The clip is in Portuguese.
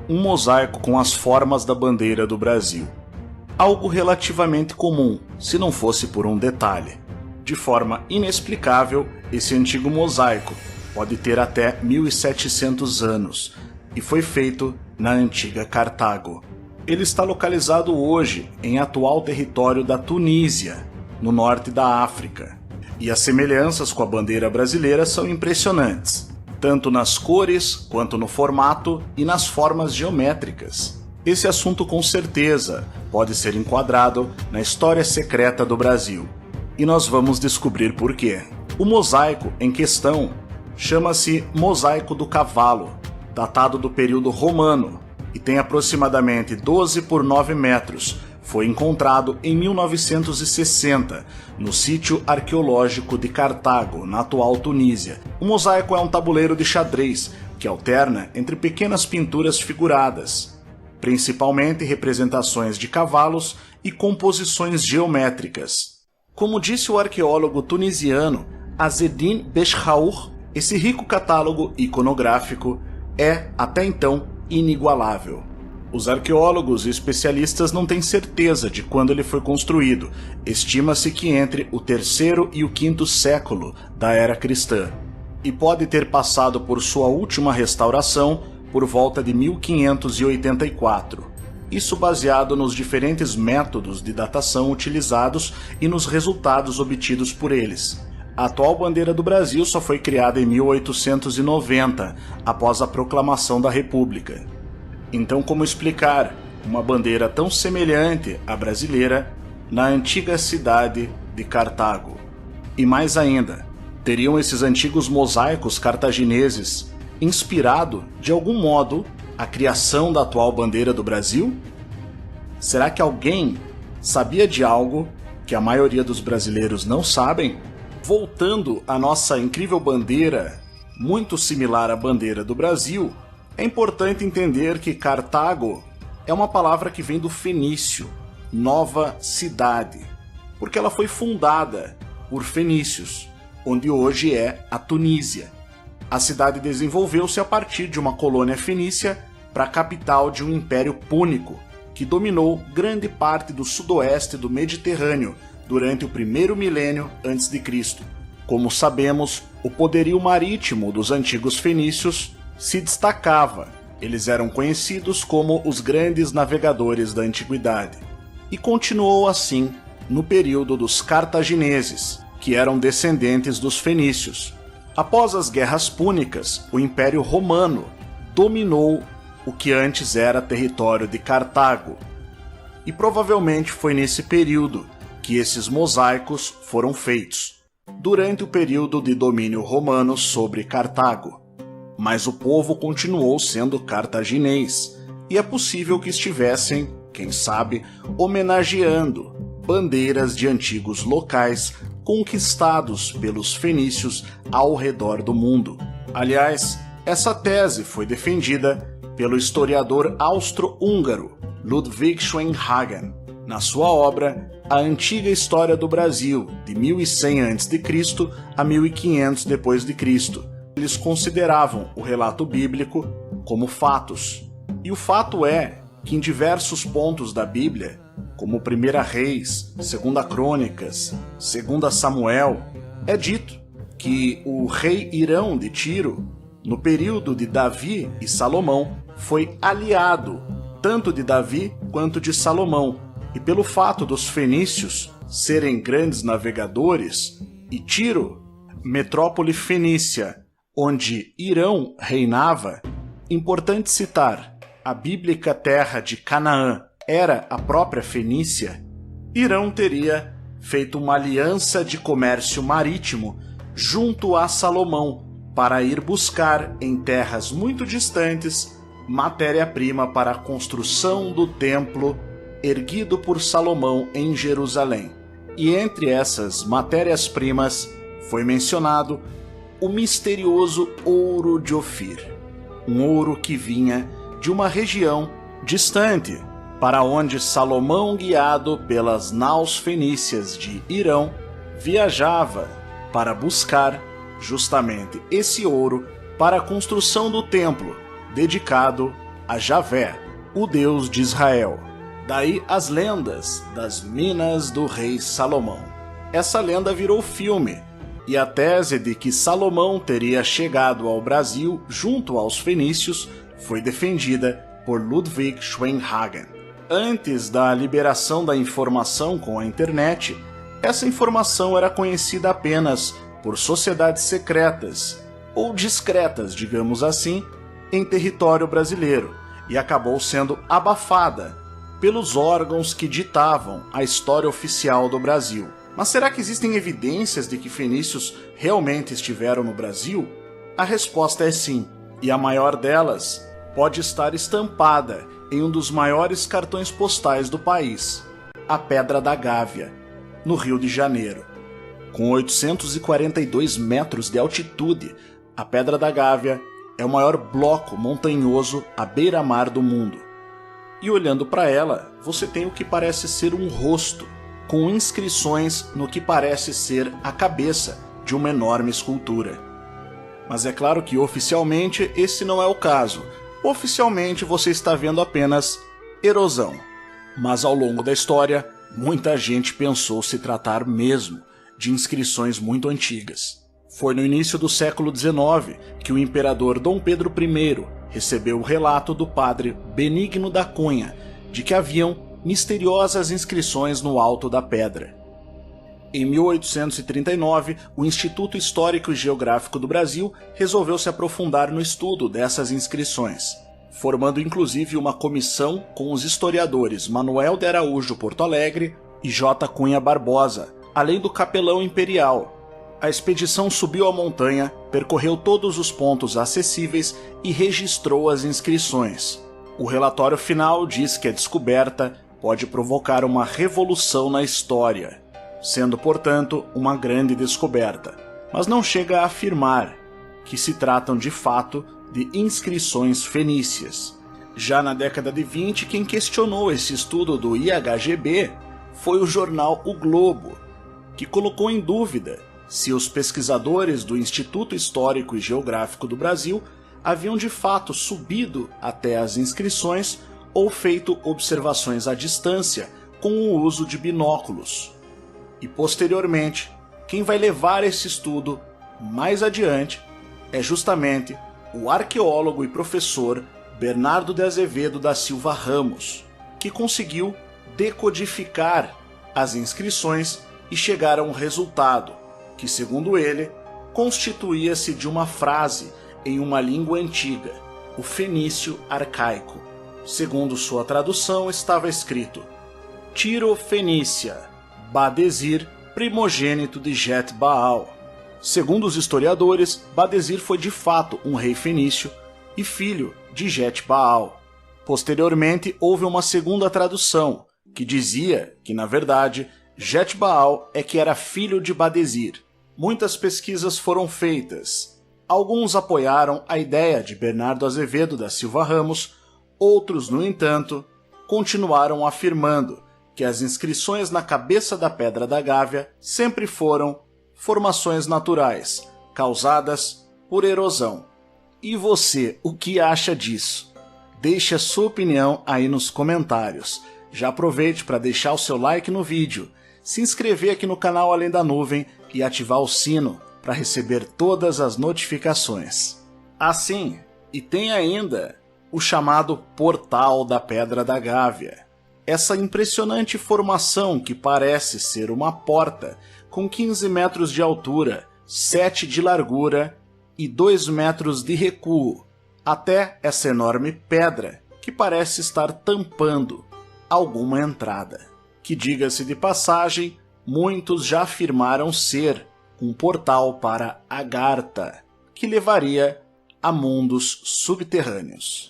um mosaico com as formas da bandeira do Brasil. Algo relativamente comum, se não fosse por um detalhe. De forma inexplicável, esse antigo mosaico pode ter até 1700 anos e foi feito na antiga Cartago. Ele está localizado hoje em atual território da Tunísia, no norte da África. E as semelhanças com a bandeira brasileira são impressionantes, tanto nas cores quanto no formato e nas formas geométricas. Esse assunto com certeza pode ser enquadrado na história secreta do Brasil. E nós vamos descobrir por quê. O mosaico em questão chama-se Mosaico do Cavalo, datado do período romano, e tem aproximadamente 12 por 9 metros. Foi encontrado em 1960, no sítio arqueológico de Cartago, na atual Tunísia. O mosaico é um tabuleiro de xadrez que alterna entre pequenas pinturas figuradas, principalmente representações de cavalos e composições geométricas. Como disse o arqueólogo tunisiano Azzedine Beshaour, esse rico catálogo iconográfico é, até então, inigualável. Os arqueólogos e especialistas não têm certeza de quando ele foi construído. Estima-se que entre o terceiro e o quinto século da era cristã, e pode ter passado por sua última restauração por volta de 1584. Isso baseado nos diferentes métodos de datação utilizados e nos resultados obtidos por eles. A atual bandeira do Brasil só foi criada em 1890, após a proclamação da República. Então, como explicar uma bandeira tão semelhante à brasileira na antiga cidade de Cartago? E mais ainda, teriam esses antigos mosaicos cartagineses inspirado, de algum modo, a criação da atual bandeira do Brasil? Será que alguém sabia de algo que a maioria dos brasileiros não sabem? Voltando à nossa incrível bandeira, muito similar à bandeira do Brasil, é importante entender que Cartago é uma palavra que vem do fenício, nova cidade, porque ela foi fundada por fenícios, onde hoje é a Tunísia. A cidade desenvolveu-se a partir de uma colônia fenícia para a capital de um império púnico, que dominou grande parte do sudoeste do Mediterrâneo durante o primeiro milênio antes de Cristo. Como sabemos, o poderio marítimo dos antigos fenícios se destacava. Eles eram conhecidos como os grandes navegadores da antiguidade. E continuou assim no período dos cartagineses, que eram descendentes dos fenícios. Após as guerras púnicas, o Império Romano dominou o que antes era território de Cartago. E provavelmente foi nesse período que esses mosaicos foram feitos, durante o período de domínio romano sobre Cartago. Mas o povo continuou sendo cartaginês, e é possível que estivessem, quem sabe, homenageando bandeiras de antigos locais conquistados pelos fenícios ao redor do mundo. Aliás, essa tese foi defendida pelo historiador austro-húngaro Ludwig Schwenhagen, na sua obra A Antiga História do Brasil, de 1100 a.C. a 1500 d.C. Eles consideravam o relato bíblico como fatos. E o fato é que em diversos pontos da Bíblia, como 1 Reis, 2 Crônicas, 2 Samuel, é dito que o rei Irão de Tiro, no período de Davi e Salomão, foi aliado tanto de Davi quanto de Salomão. E pelo fato dos fenícios serem grandes navegadores, e Tiro, metrópole fenícia, onde Irão reinava, importante citar, a bíblica terra de Canaã era a própria Fenícia, Irão teria feito uma aliança de comércio marítimo junto a Salomão para ir buscar em terras muito distantes matéria-prima para a construção do templo erguido por Salomão em Jerusalém. E entre essas matérias-primas foi mencionado o misterioso ouro de Ofir, um ouro que vinha de uma região distante, para onde Salomão, guiado pelas naus fenícias de Irão, viajava para buscar justamente esse ouro para a construção do templo dedicado a Javé, o Deus de Israel. Daí as lendas das minas do rei Salomão. Essa lenda virou filme, e a tese de que Salomão teria chegado ao Brasil junto aos fenícios foi defendida por Ludwig Schwenhagen. Antes da liberação da informação com a internet, essa informação era conhecida apenas por sociedades secretas, ou discretas, digamos assim, em território brasileiro, e acabou sendo abafada pelos órgãos que ditavam a história oficial do Brasil. Mas será que existem evidências de que fenícios realmente estiveram no Brasil? A resposta é sim, e a maior delas pode estar estampada em um dos maiores cartões postais do país, a Pedra da Gávea, no Rio de Janeiro. Com 842 metros de altitude, a Pedra da Gávea é o maior bloco montanhoso à beira-mar do mundo. E olhando para ela, você tem o que parece ser um rosto, com inscrições no que parece ser a cabeça de uma enorme escultura. Mas é claro que oficialmente esse não é o caso. Oficialmente você está vendo apenas erosão. Mas ao longo da história, muita gente pensou se tratar mesmo de inscrições muito antigas. Foi no início do século XIX que o imperador Dom Pedro I recebeu o relato do padre Benigno da Cunha de que haviam misteriosas inscrições no alto da pedra. Em 1839, o Instituto Histórico e Geográfico do Brasil resolveu se aprofundar no estudo dessas inscrições, formando inclusive uma comissão com os historiadores Manuel de Araújo Porto Alegre e J. Cunha Barbosa, além do capelão imperial. A expedição subiu a montanha, percorreu todos os pontos acessíveis e registrou as inscrições. O relatório final diz que a descoberta pode provocar uma revolução na história, sendo, portanto, uma grande descoberta, mas não chega a afirmar que se tratam de fato de inscrições fenícias. Já na década de 20, quem questionou esse estudo do IHGB foi o jornal O Globo, que colocou em dúvida se os pesquisadores do Instituto Histórico e Geográfico do Brasil haviam de fato subido até as inscrições ou feito observações à distância com o uso de binóculos. E posteriormente, quem vai levar esse estudo mais adiante é justamente o arqueólogo e professor Bernardo de Azevedo da Silva Ramos, que conseguiu decodificar as inscrições e chegar a um resultado que, segundo ele, constituía-se de uma frase em uma língua antiga, o fenício arcaico. Segundo sua tradução, estava escrito: Tiro Fenícia, Badesir, primogênito de Jet-Baal. Segundo os historiadores, Badesir foi de fato um rei fenício e filho de Jet-Baal. Posteriormente, houve uma segunda tradução, que dizia que, na verdade, Jet-Baal é que era filho de Badesir. Muitas pesquisas foram feitas. Alguns apoiaram a ideia de Bernardo Azevedo da Silva Ramos, outros, no entanto, continuaram afirmando que as inscrições na cabeça da Pedra da Gávea sempre foram formações naturais, causadas por erosão. E você, o que acha disso? Deixe a sua opinião aí nos comentários. Já aproveite para deixar o seu like no vídeo, se inscrever aqui no canal Além da Nuvem e ativar o sino para receber todas as notificações. Assim, e tem ainda o chamado Portal da Pedra da Gávea. Essa impressionante formação que parece ser uma porta com 15 metros de altura, 7 de largura e 2 metros de recuo, até essa enorme pedra que parece estar tampando alguma entrada, que, diga-se de passagem, muitos já afirmaram ser um portal para Agartha, que levaria a mundos subterrâneos.